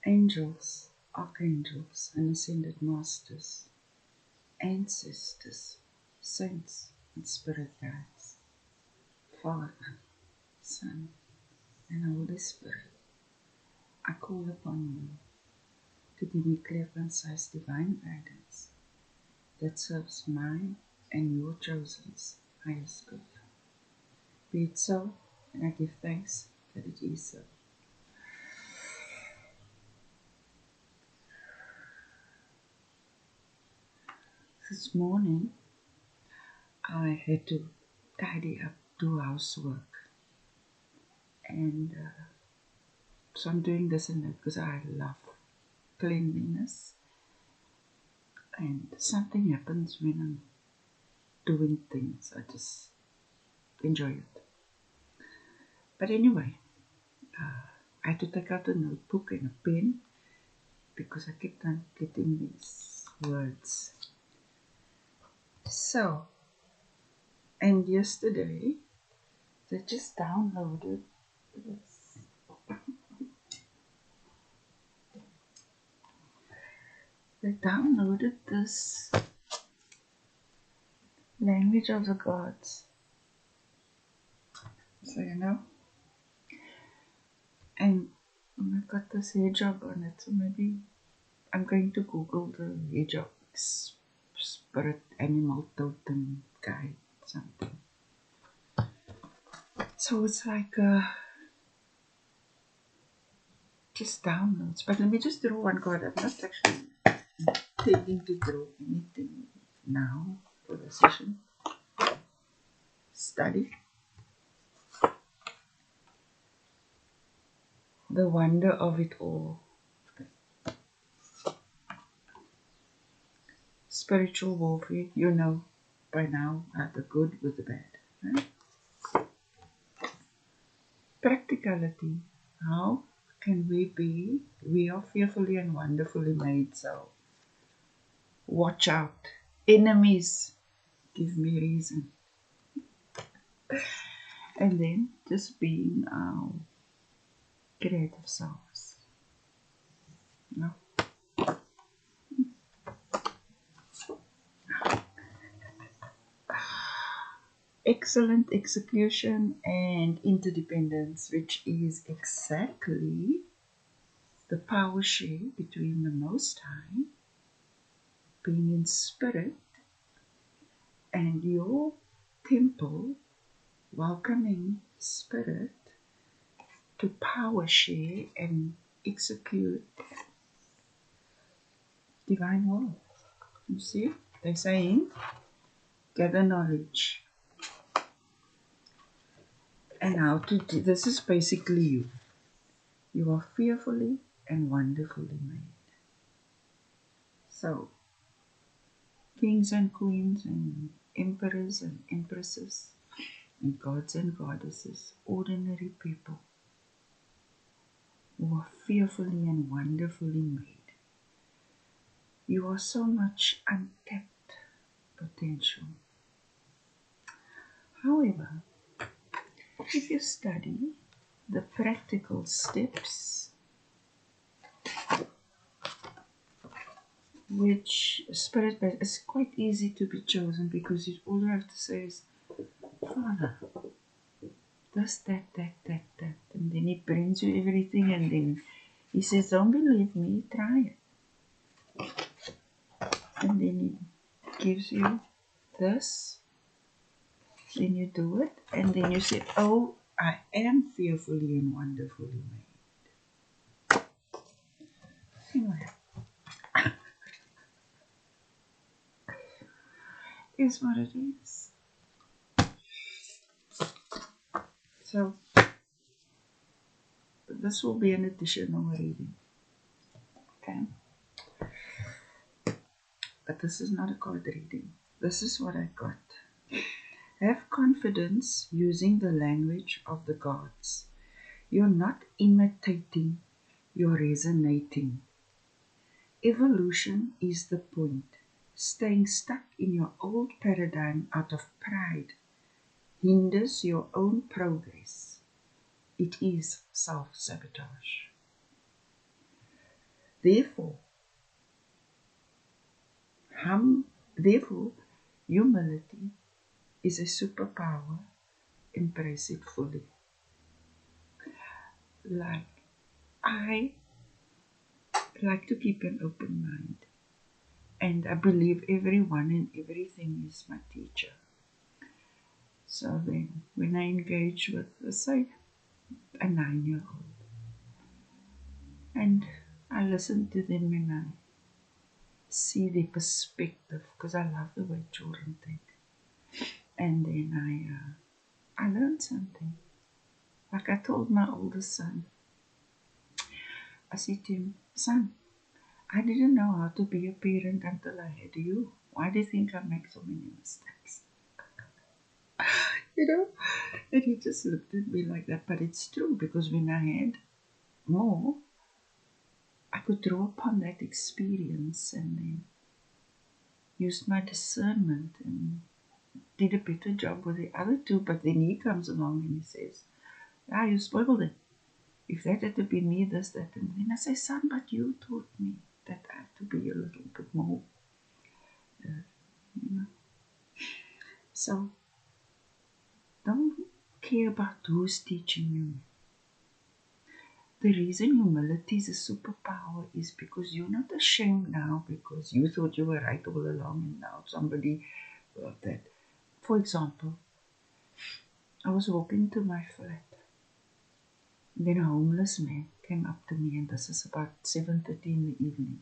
Angels, archangels, and ascended masters, ancestors, saints, and spirit guides, Father, Son, and Holy Spirit, I call upon you to give me clear, concise, divine guidance that serves mine and your chosen's highest good. Be it so, and I give thanks that it is so. This morning, I had to tidy up, do housework, and so I'm doing this and that because I love cleanliness, and something happens when I'm doing things. I just enjoy it. But anyway, I had to take out a notebook and a pen because I kept on getting these words. So, and yesterday, they just downloaded this. They downloaded this language of the gods. So, and I've got this hedgehog on it, so maybe I'm going to Google the hedgehog spirit animal totem guide, something. So it's like just downloads. But let me just draw one card. I'm not actually intending to draw anything now for the session. Study. The wonder of it all. Spiritual warfare, you know by now, the good with the bad. Right? Practicality. How can we be? We are fearfully and wonderfully made, so watch out. Enemies, give me reason. And then just being our creative selves. No? Excellent execution and interdependence, which is exactly the power share between the Most High, being in spirit, and your temple, welcoming spirit, to power share and execute divine will. You see, they're saying, gather knowledge. And how to do this is basically you. You are fearfully and wonderfully made. So, kings and queens and emperors and empresses and gods and goddesses, ordinary people who are fearfully and wonderfully made. You are so much untapped potential. However, if you study the practical steps, which spirit is quite easy to be chosen because all you have to say is, Father, this, that, and then he brings you everything, and then he says, don't believe me, try it. And then he gives you this, then you do it, and then you say, oh, I am fearfully and wonderfully made. Anyway, is what it is. So, this will be an additional reading. Okay? But this is not a card reading. This is what I got. Have confidence using the language of the gods. You're not imitating, you're resonating. Evolution is the point. Staying stuck in your old paradigm out of pride hinders your own progress. It is self-sabotage. Therefore, therefore, humility is a superpower. Embrace it fully. Like, I like to keep an open mind, and I believe everyone and everything is my teacher. So then, when I engage with, let's say, a 9-year-old, and I listen to them and I see their perspective, because I love the way children think, and then I learned something. Like I told my oldest son, I said to him, son, I didn't know how to be a parent until I had you. Why do you think I make so many mistakes? You know? And he just looked at me like that. But it's true, because when I had more, I could draw upon that experience and then use my discernment and did a better job with the other two. But then he comes along and he says, ah, you spoiled it. If that had to be me, this, that, and then I say, son, but you taught me that I have to be a little bit more, you know. So don't care about who's teaching you. The reason humility is a superpower is because you're not ashamed now because you thought you were right all along and now somebody got that. For example, I was walking to my flat. Then a homeless man came up to me, and this is about 7:30 in the evening.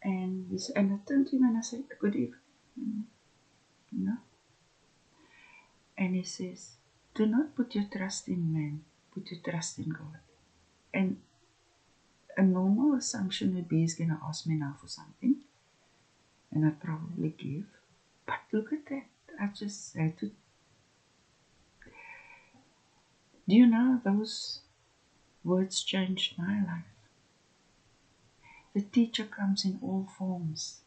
And I turned to him and I said, good evening, you know. And he says, do not put your trust in man, put your trust in God. And a normal assumption would be he's going to ask me now for something, and I'd probably give. But look at that. I just had to. Do you know those words changed my life? The teacher comes in all forms.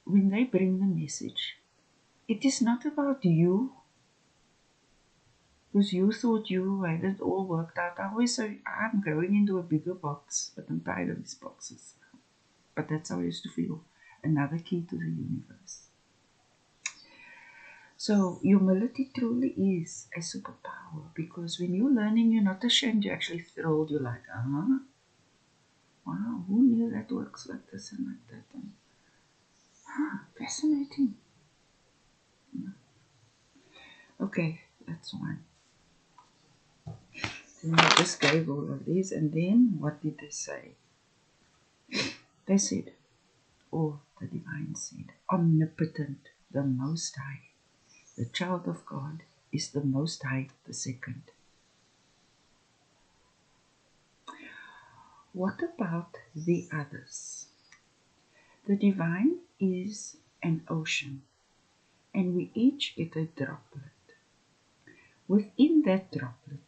When they bring the message, it is not about you, because you thought you had it all worked out. I always say, I'm growing into a bigger box, but I'm tired of these boxes. But that's how I used to feel. Another key to the universe. So humility truly is a superpower, because when you're learning, you're not ashamed, you're actually thrilled. You're like, wow, who knew that works like this and like that? And, fascinating. Okay, that's one. Then I just gave all of these, and then what did they say? They said, or the divine said, omnipotent, the Most High. The child of God is the Most High, the second. What about the others? The divine is an ocean, and we each get a droplet. Within that droplet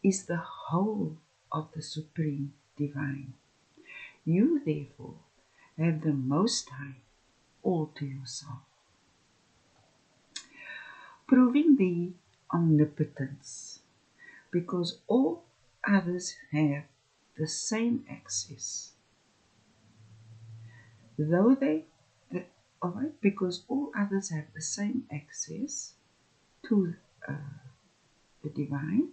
is the whole of the supreme divine. You, therefore, have the Most High all to yourself, proving the omnipotence, because all others have the same access. Though alright, because all others have the same access to the divine,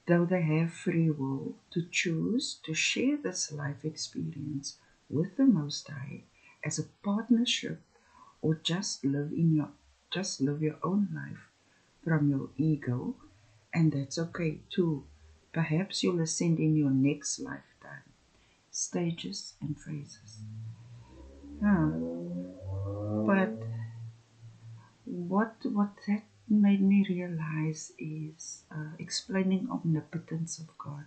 though they have free will to choose to share this life experience with the Most High as a partnership, or just live your own life from your ego, and that's okay too. Perhaps you'll ascend in your next lifetime. Stages and phases. But what that made me realize is explaining omnipotence of God.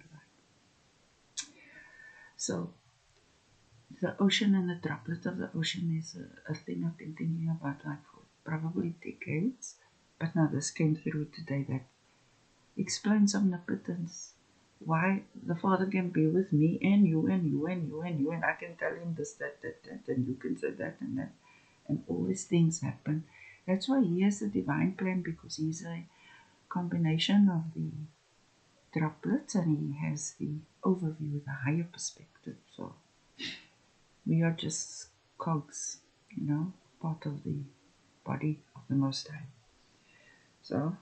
So the ocean and the droplet of the ocean is a thing I've been thinking about like for probably decades. But now this came through today that explains omnipotence. Why the Father can be with me and you and you and you and you, and I can tell him this, that, and you can say that and that, and all these things happen. That's why he has a divine plan, because he's a combination of the droplets and he has the overview, the higher perspective. So we are just cogs, part of the body of the Most High. So,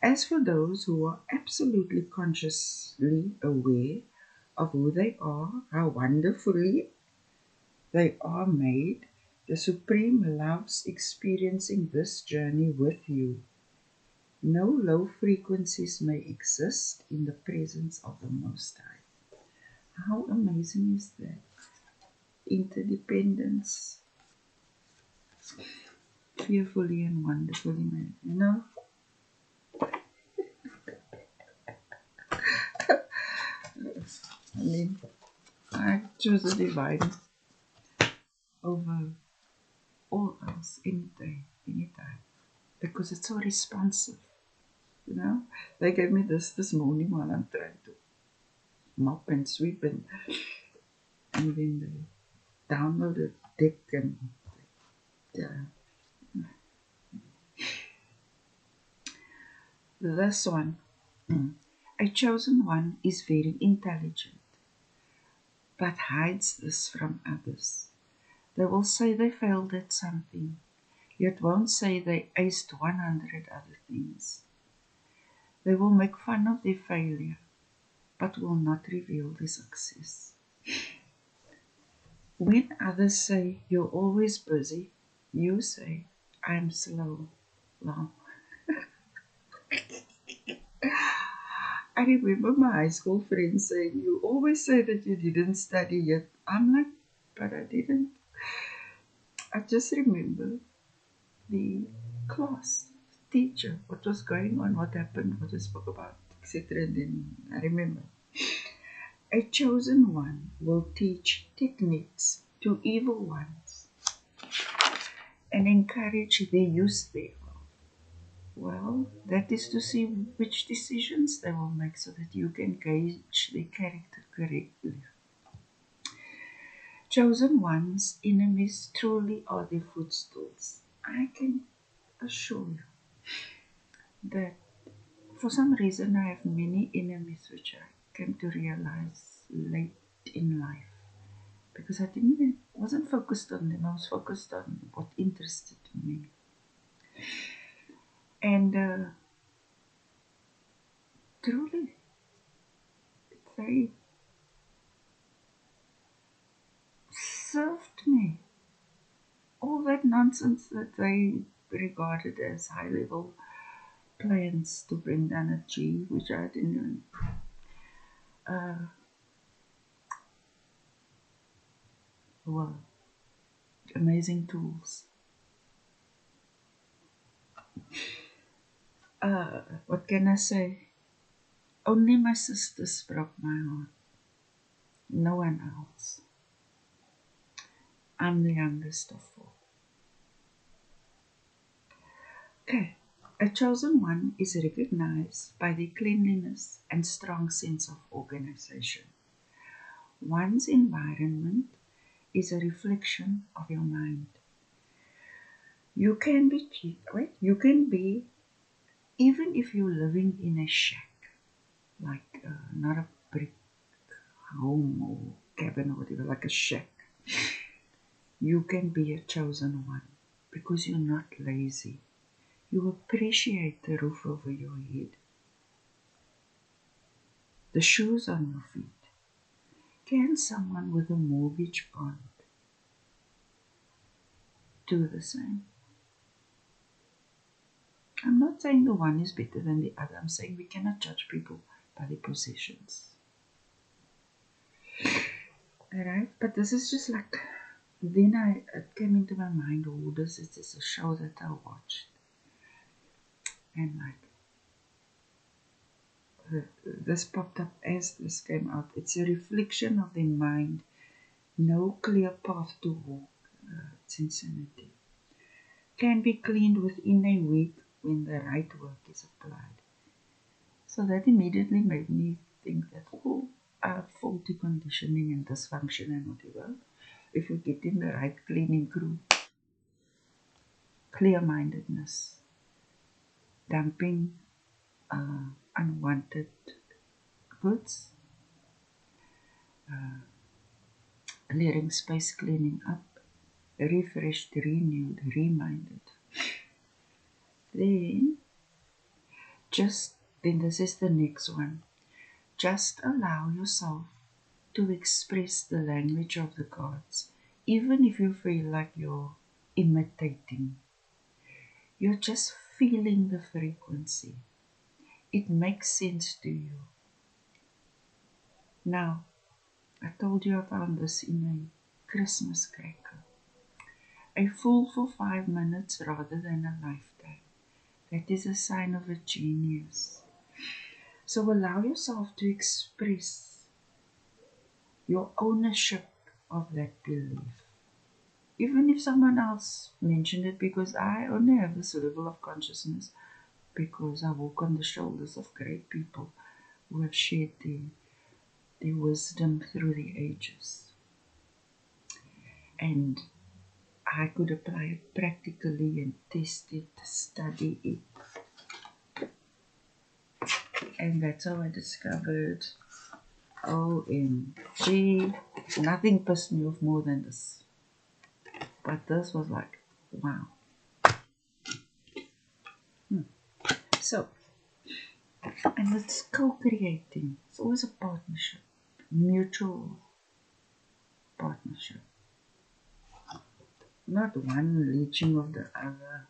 as for those who are absolutely consciously aware of who they are, how wonderfully they are made, the Supreme loves experiencing this journey with you. No low frequencies may exist in the presence of the Most High. How amazing is that? Interdependence, fearfully and wonderfully made. I mean, I choose the divine over all else any day, anytime, because it's so responsive. They gave me this morning while I'm trying to mop and sweep, and then they downloaded deck, and this one, a chosen one, is very intelligent, but hides this from others. They will say they failed at something, yet won't say they aced 100 other things. They will make fun of their failure, but will not reveal their success. When others say you're always busy, you say I'm slow, long. I remember my high school friends saying, you always say that you didn't study yet. I'm like, but I didn't. I just remember the class, teacher, what was going on, what happened, what we spoke about, etc. And then I remember. A chosen one will teach techniques to evil ones and encourage their use thereof. Well, that is to see which decisions they will make so that you can gauge their character correctly. Chosen ones' enemies truly are their footstools. I can assure you that for some reason I have many enemies which I came to realize late in life, because I wasn't focused on them. I was focused on what interested me. And truly, they served me. All that nonsense that they regarded as high level plans to bring down a G, which I didn't even. Were amazing tools. What can I say? Only my sisters broke my heart. No one else. I'm the youngest of four. Okay. A chosen one is recognized by their cleanliness and strong sense of organization. One's environment is a reflection of your mind. You can be, right? You can be, even if you're living in a shack, like not a brick home or cabin or whatever, like a shack. You can be a chosen one because you're not lazy. You appreciate the roof over your head, the shoes on your feet. Can someone with a mortgage bond do the same? I'm not saying the one is better than the other. I'm saying we cannot judge people by their possessions. Alright, but this is just like, then it came into my mind, oh, this is a show that I watched. And like, this popped up as this came out. It's a reflection of the mind, no clear path to walk. It's insanity. Can be cleaned within a week when the right work is applied. So that immediately made me think that, faulty conditioning and dysfunction and whatever, if we get in the right cleaning crew, clear-mindedness, dumping unwanted goods, clearing space, cleaning up, refreshed, renewed, reminded. Then this is the next one. Just allow yourself to express the language of the gods, even if you feel like you're imitating. You're just feeling the frequency. It makes sense to you. Now, I told you I found this in a Christmas cracker. A fool for 5 minutes rather than a lifetime. That is a sign of a genius. So allow yourself to express your ownership of that belief. Even if someone else mentioned it, because I only have this level of consciousness because I walk on the shoulders of great people who have shared their wisdom through the ages. And I could apply it practically and test it, study it. And that's how I discovered, OMG, nothing pissed me off more than this. But this was like, wow. So, and it's co-creating. It's always a partnership, mutual partnership. Not one leeching of the other.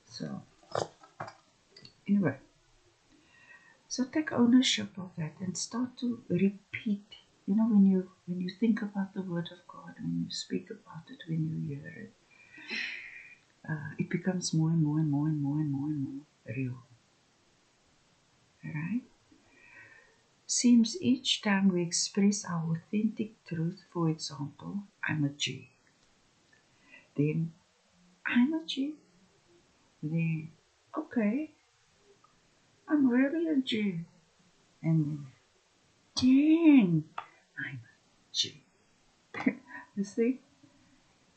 So, anyway, so take ownership of that and start to repeat. You know, when you think about the Word of God, when you speak about it, when you hear it, it becomes more and more and more and more and more and more real. Right? Seems each time we express our authentic truth, for example, I'm a G. Then, I'm a G. Then, okay, I'm really a G. And then, dang, I'm a G. You see?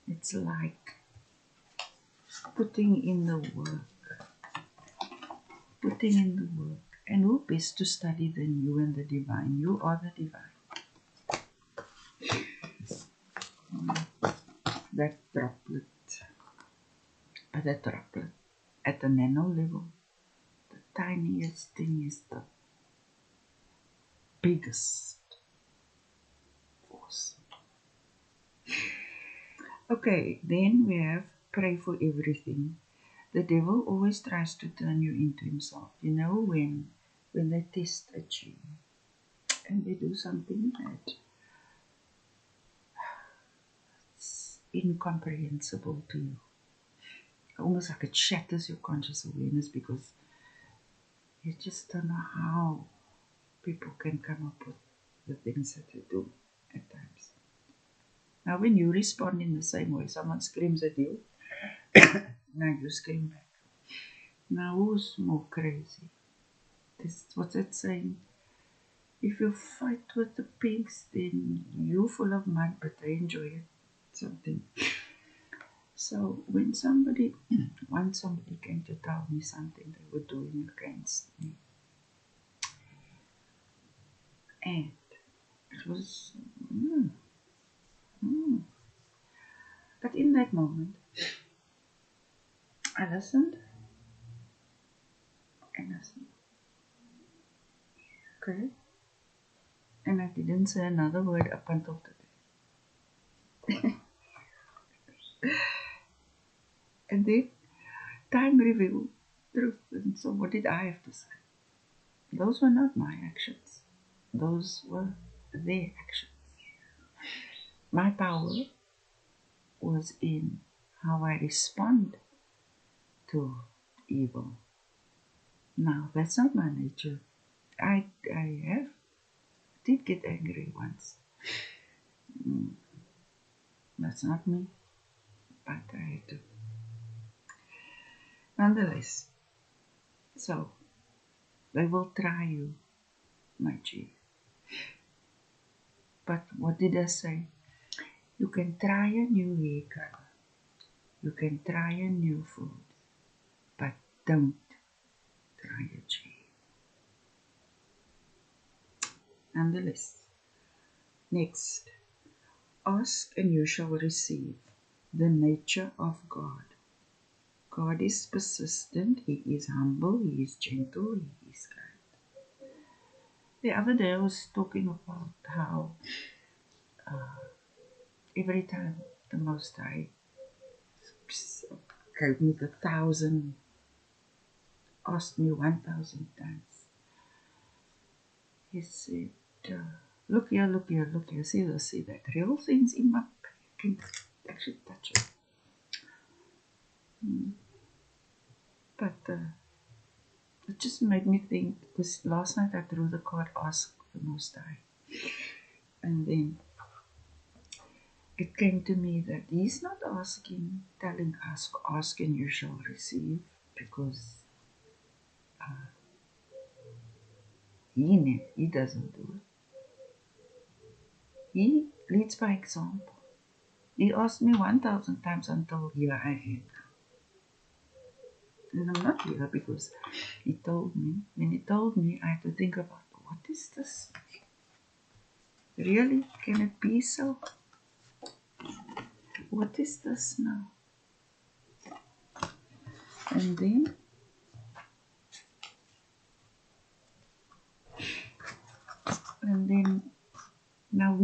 It's like putting in the work. Putting in the work. And who best to study than you and the divine? You are the divine. That droplet. But that droplet at the nano level, the tiniest thing is the biggest force. Okay, then we have pray for everything. The devil always tries to turn you into himself. You know, when they test at you and they do something that's incomprehensible to you. Almost like it shatters your conscious awareness because you just don't know how people can come up with the things that they do at times. Now, when you respond in the same way, someone screams at you, now you scream back. Now, who's more crazy? What's that saying? If you fight with the pigs, then you're full of mud, but they enjoy it. Something. So when once somebody came to tell me something they were doing against me, and it was, but in that moment, I listened, and I said, okay, and I didn't say another word up until today. And then time revealed truth, and so what did I have to say? Those were not my actions. Those were their actions. My power was in how I respond to evil. Now, that's not my nature. I did get angry once. That's not me, but I had to. Nonetheless, so they will try you, my G. But what did I say? You can try a new hair color. You can try a new food. But don't try a chair. Nonetheless, next, ask and you shall receive. The nature of God. God is persistent, He is humble, He is gentle, He is kind. The other day I was talking about how every time the Most High gave me the 1,000, asked me 1,000 times, He said, look here, look here, look here, see this, see that. Real things in my back. I can actually touch it. But it just made me think, because last night I drew the card, Ask the Most High. And then it came to me that He's not asking, telling us, ask and you shall receive, because He doesn't do it. He leads by example. He asked me 1,000 times until here I am. And I'm not here because He told me. When He told me, I had to think about, what is this? Really? Can it be so? What is this now? And then now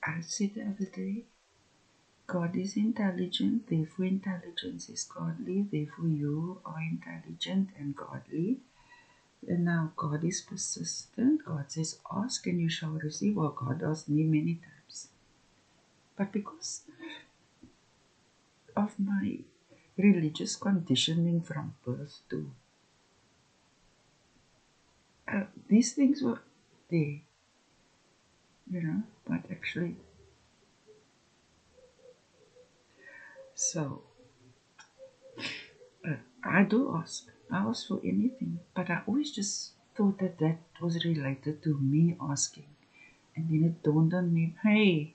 I said the other day, God is intelligent, therefore intelligence is godly, therefore you are intelligent and godly. And now God is persistent. God says, ask and you shall receive. Well, God asked me many times. But because of my religious conditioning from birth to, these things were there, but actually, so I do ask. I ask for anything, but I always just thought that was related to me asking. And then it dawned on me, hey,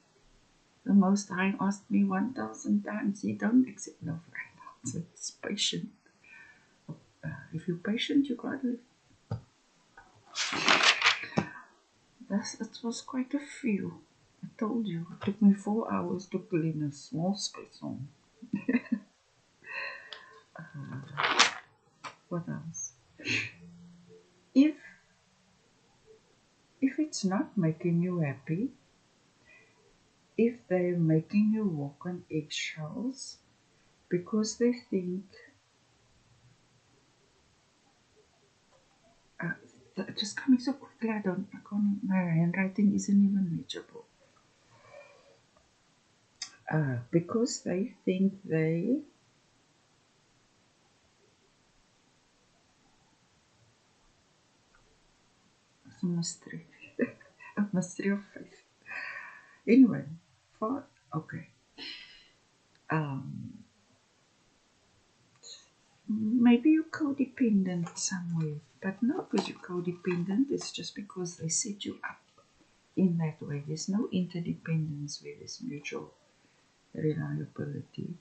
the Most High asked me 1,000 times. He don't accept no for an answer. He's patient. If you're patient, you got it. It was quite a few. I told you, it took me 4 hours to clean a small space home. What else? If it's not making you happy, if they're making you walk on eggshells because they think just coming so quickly, my handwriting isn't even legible. Because they think it's a mystery, a mystery of faith. Anyway, okay. Maybe you're codependent somewhere, but not because you're codependent, it's just because they set you up in that way. There's no interdependence where there's mutual reliability.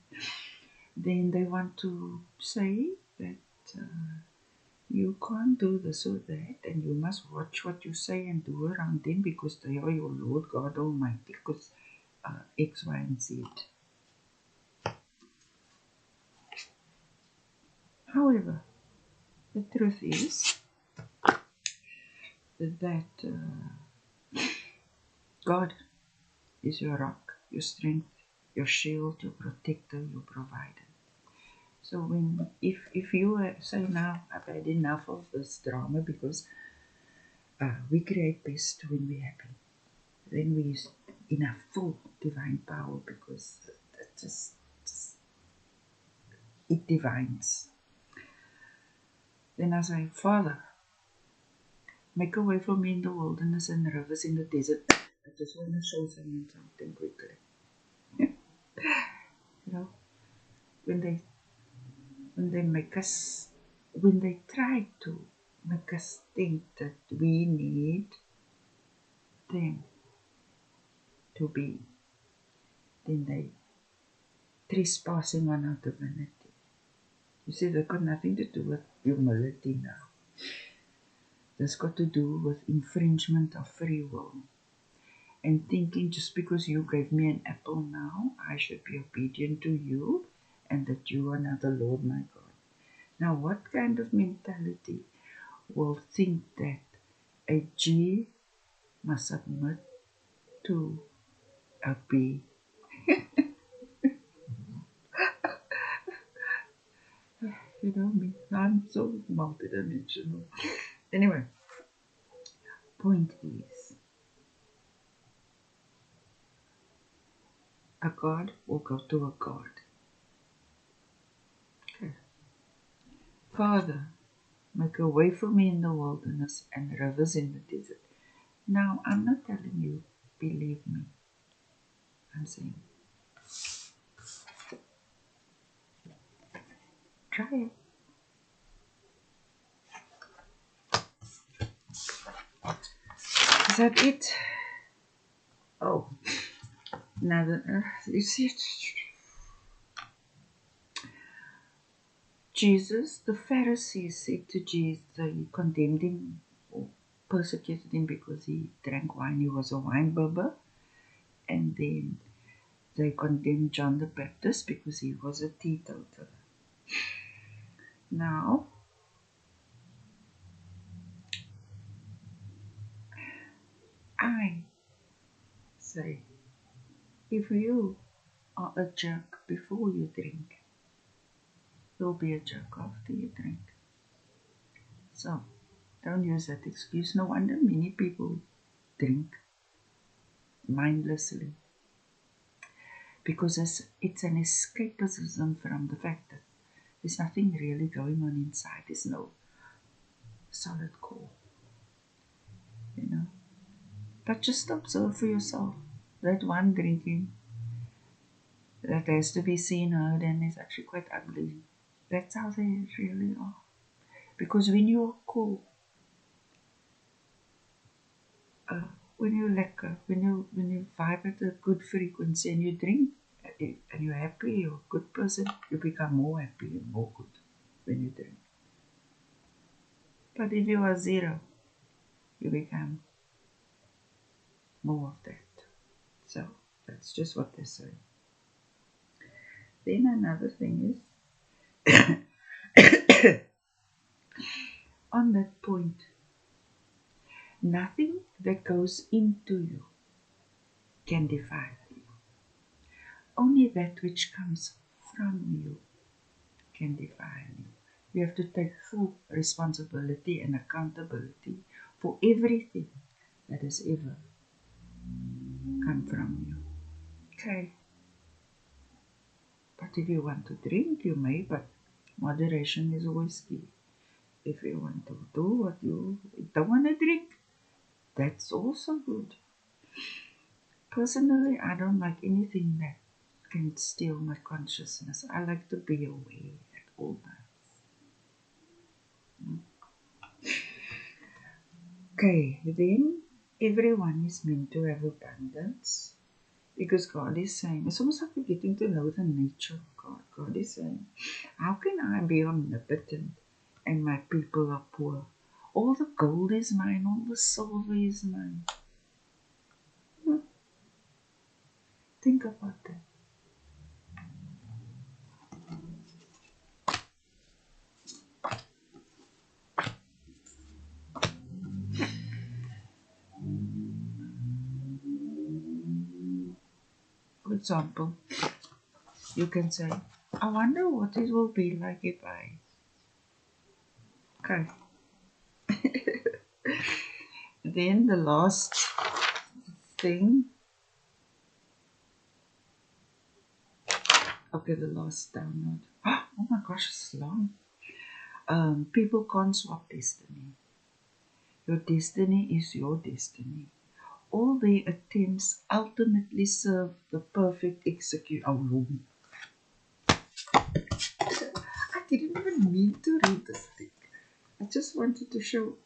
Then they want to say that you can't do this or that, and you must watch what you say and do around them because they are your Lord God Almighty, because X, Y, and Z. However, the truth is that God is your rock, your strength, your shield, your protector, your provider. So if you say, now I've had enough of this drama, because we create best when we're happy, then we in our full divine power, because it just it divines. Then I say, Father, make a way for me in the wilderness and rivers in the desert. I just want to show someone something quickly. When they try to make us think that we need them to be then they trespassing on our divinity. You see, they've got nothing to do with humility now. This got to do with infringement of free will. And thinking just because you gave me an apple now, I should be obedient to you and that you are not the Lord my God. Now, what kind of mentality will think that a G must submit to a B? You know me, I'm so multidimensional. Anyway, point is, a God will go to a God. Okay. Father, make a way for me in the wilderness and rivers in the desert. Now, I'm not telling you, believe me. I'm saying, try it. Is that it? Oh, now you see, Jesus, the Pharisees said to Jesus, they condemned him or persecuted him because he drank wine. He was a wine bibber. And then they condemned John the Baptist because he was a teetotaler. Now, I say, if you are a jerk before you drink, you'll be a jerk after you drink. So, don't use that excuse. No wonder many people drink mindlessly. Because it's an escapism from the fact that there's nothing really going on inside. There's no solid core. You know. But just observe for yourself. That one drinking that has to be seen, heard, and is actually quite ugly. That's how they really are. Because when you're cool, when you're lekker, when you vibe at a good frequency and you drink, and you're happy, you're a good person, you become more happy and more good when you drink. But if you are zero, you become more of that. So that's just what they say. Then another thing is, on that point, nothing that goes into you can defile you. Only that which comes from you can defile you. You have to take full responsibility and accountability for everything that has ever come from you. Okay. But if you want to drink, you may, but moderation is always key. If you want to do what you don't want to drink, that's also good. Personally, I don't like anything that can steal my consciousness. I like to be aware at all times. Okay, then everyone is meant to have abundance because God is saying, it's almost like we're getting to know the nature of God. God is saying, how can I be omnipotent and my people are poor? All the gold is mine, all the silver is mine. Think about that. For example, you can say, I wonder what it will be like if I... Okay. Then the last thing. Okay, the last download. Oh my gosh, it's long. People can't swap destiny. Your destiny is your destiny. All their attempts ultimately serve the perfect execution. Oh, I didn't even mean to read this thing. I just wanted to show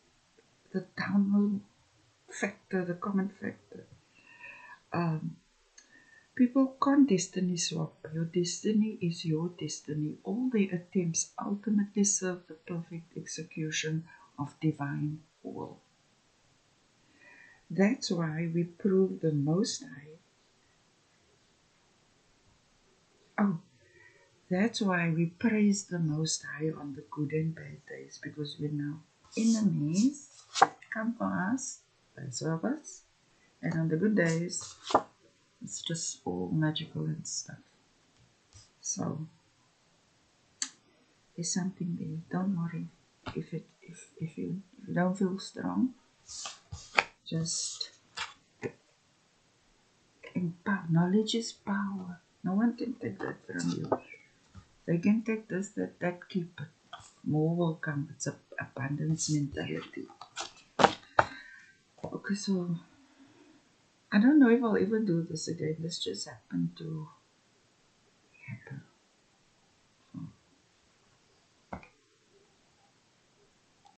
the download factor, the common factor. People can't destiny swap. Your destiny is your destiny. All their attempts ultimately serve the perfect execution of divine will. That's why we prove the Most High. Oh, that's why we praise the Most High on the good and bad days, because we know enemies come for us, they serve us, and on the good days, it's just all magical and stuff. So there's something there. Don't worry if you don't feel strong. Just empower. Knowledge is power. No one can take that from you. They can take this, that keep it. More will come. It's a abundance mentality. Okay, so I don't know if I'll ever do this again. This just happened to